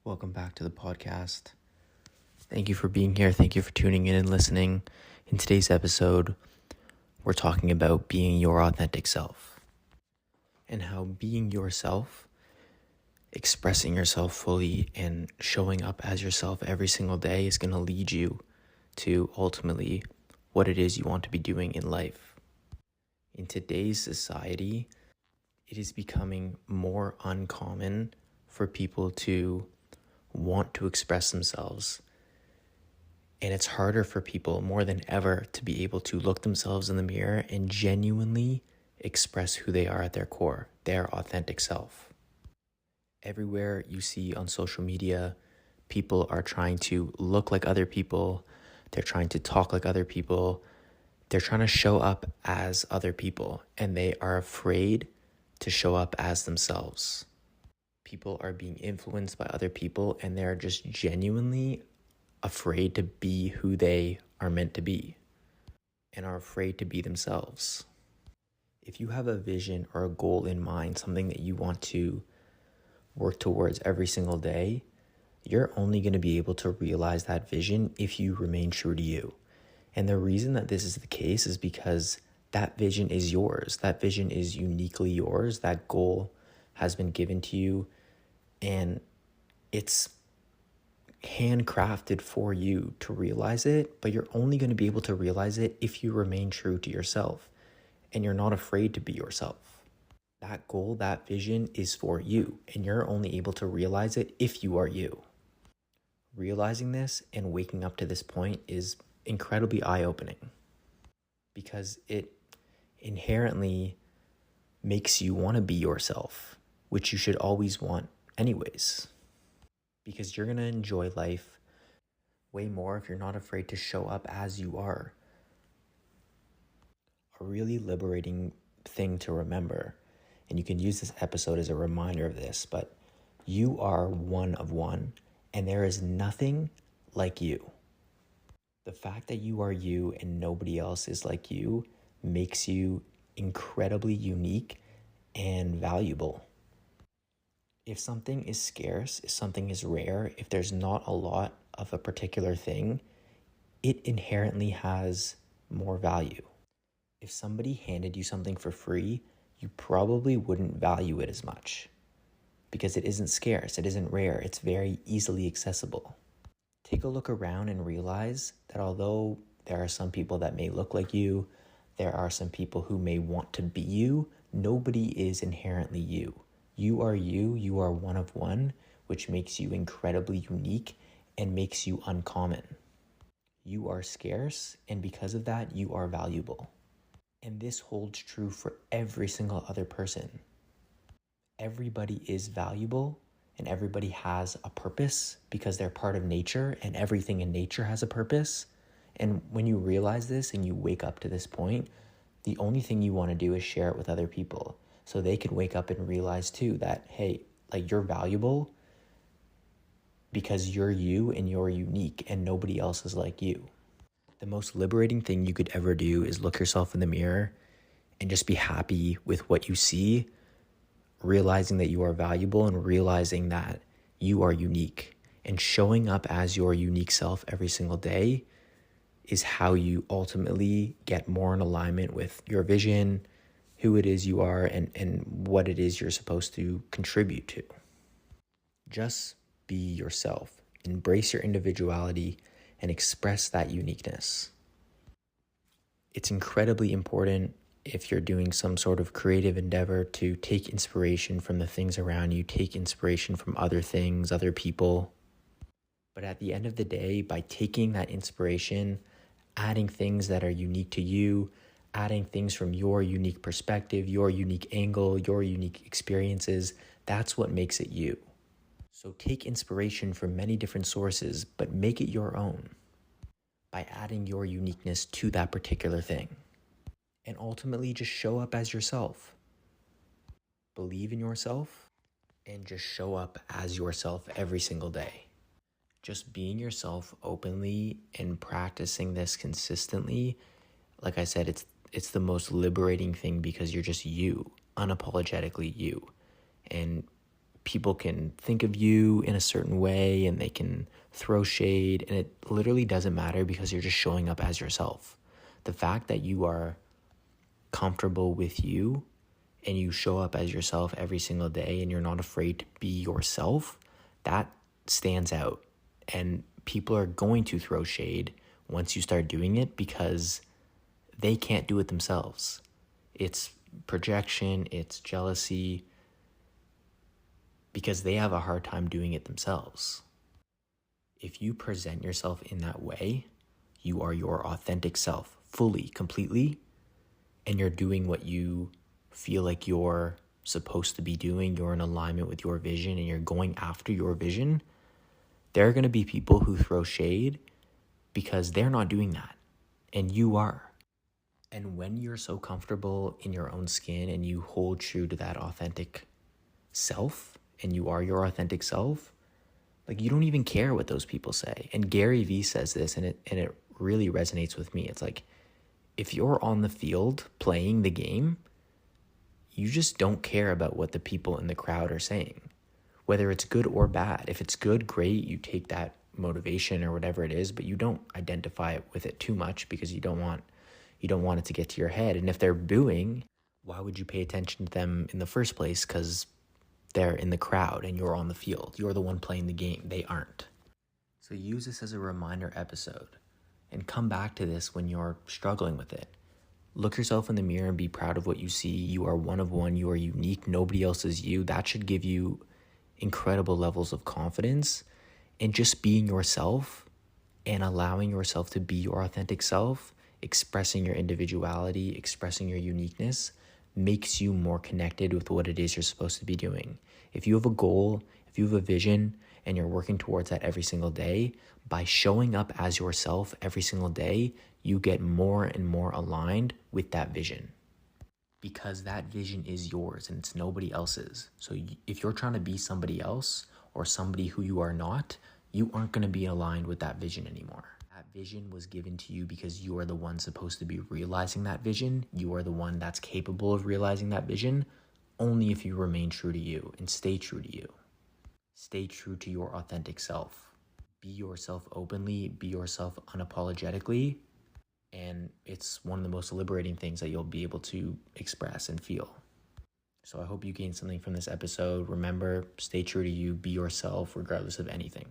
Welcome back to the podcast. Thank you for being here. Thank you for tuning in and listening. In today's episode, we're talking about being your authentic self and how being yourself, expressing yourself fully and showing up as yourself every single day is going to lead you to ultimately what it is you want to be doing in life. In today's society, it is becoming more uncommon for people to want to express themselves. And it's harder for people more than ever to be able to look themselves in the mirror and genuinely express who they are at their core, their authentic self. Everywhere you see on social media, people are trying to look like other people. They're trying to talk like other people. They're trying to show up as other people, and they are afraid to show up as themselves. People are being influenced by other people, and they're just genuinely afraid to be who they are meant to be and are afraid to be themselves. If you have a vision or a goal in mind, something that you want to work towards every single day, you're only going to be able to realize that vision if you remain true to you. And the reason that this is the case is because that vision is yours. That vision is uniquely yours. That goal has been given to you, and it's handcrafted for you to realize it, but you're only going to be able to realize it if you remain true to yourself and you're not afraid to be yourself. That goal, that vision is for you, and you're only able to realize it if you are you. Realizing this and waking up to this point is incredibly eye-opening because it inherently makes you want to be yourself, which you should always want anyways, because you're going to enjoy life way more if you're not afraid to show up as you are. A really liberating thing to remember, and you can use this episode as a reminder of this, but you are one of one, and there is nothing like you. The fact that you are you and nobody else is like you makes you incredibly unique and valuable. If something is scarce, if something is rare, if there's not a lot of a particular thing, it inherently has more value. If somebody handed you something for free, you probably wouldn't value it as much because it isn't scarce, it isn't rare, it's very easily accessible. Take a look around and realize that although there are some people that may look like you, there are some people who may want to be you, nobody is inherently you. You are one of one, which makes you incredibly unique and makes you uncommon. You are scarce, and because of that, you are valuable. And this holds true for every single other person. Everybody is valuable, and everybody has a purpose because they're part of nature, and everything in nature has a purpose. And when you realize this and you wake up to this point, the only thing you want to do is share it with other people so they can wake up and realize too that, hey, like you're valuable because you're you and you're unique and nobody else is like you. The most liberating thing you could ever do is look yourself in the mirror and just be happy with what you see, realizing that you are valuable and realizing that you are unique. And showing up as your unique self every single day is how you ultimately get more in alignment with your vision, who it is you are, and what it is you're supposed to contribute to. Just be yourself. Embrace your individuality and express that uniqueness. It's incredibly important if you're doing some sort of creative endeavor to take inspiration from the things around you, take inspiration from other things, other people. But at the end of the day, by taking that inspiration, adding things that are unique to you, adding things from your unique perspective, your unique angle, your unique experiences, that's what makes it you. So take inspiration from many different sources, but make it your own by adding your uniqueness to that particular thing. And ultimately just show up as yourself. Believe in yourself and just show up as yourself every single day. Just being yourself openly and practicing this consistently, like I said, it's the most liberating thing because you're just you, unapologetically you. And people can think of you in a certain way and they can throw shade, and it literally doesn't matter because you're just showing up as yourself. The fact that you are comfortable with you and you show up as yourself every single day and you're not afraid to be yourself, that stands out. And people are going to throw shade once you start doing it because they can't do it themselves. It's projection, it's jealousy, because they have a hard time doing it themselves. If you present yourself in that way, you are your authentic self, fully, completely, and you're doing what you feel like you're supposed to be doing, you're in alignment with your vision, and you're going after your vision, there are going to be people who throw shade because they're not doing that, and you are. And when you're so comfortable in your own skin and you hold true to that authentic self, and you are your authentic self, like, you don't even care what those people say. And Gary Vee says this, and it really resonates with me. It's like, if you're on the field playing the game, you just don't care about what the people in the crowd are saying, whether it's good or bad. If it's good, great, you take that motivation or whatever it is, but you don't identify with it too much because you don't want it to get to your head. And if they're booing, why would you pay attention to them in the first place? Because they're in the crowd and you're on the field. You're the one playing the game. They aren't. So use this as a reminder episode and come back to this when you're struggling with it. Look yourself in the mirror and be proud of what you see. You are one of one. You are unique. Nobody else is you. That should give you incredible levels of confidence in just being yourself and allowing yourself to be your authentic self. Expressing your individuality, expressing your uniqueness makes you more connected with what it is you're supposed to be doing. If you have a goal, if you have a vision, and you're working towards that every single day, by showing up as yourself every single day, you get more and more aligned with that vision. Because that vision is yours and it's nobody else's. So if you're trying to be somebody else or somebody who you are not, you aren't going to be aligned with that vision anymore. That vision was given to you because you are the one supposed to be realizing that vision. You are the one that's capable of realizing that vision only if you remain true to you and stay true to you. Stay true to your authentic self. Be yourself openly, be yourself unapologetically, and it's one of the most liberating things that you'll be able to express and feel. So I hope you gained something from this episode. Remember, stay true to you, be yourself regardless of anything.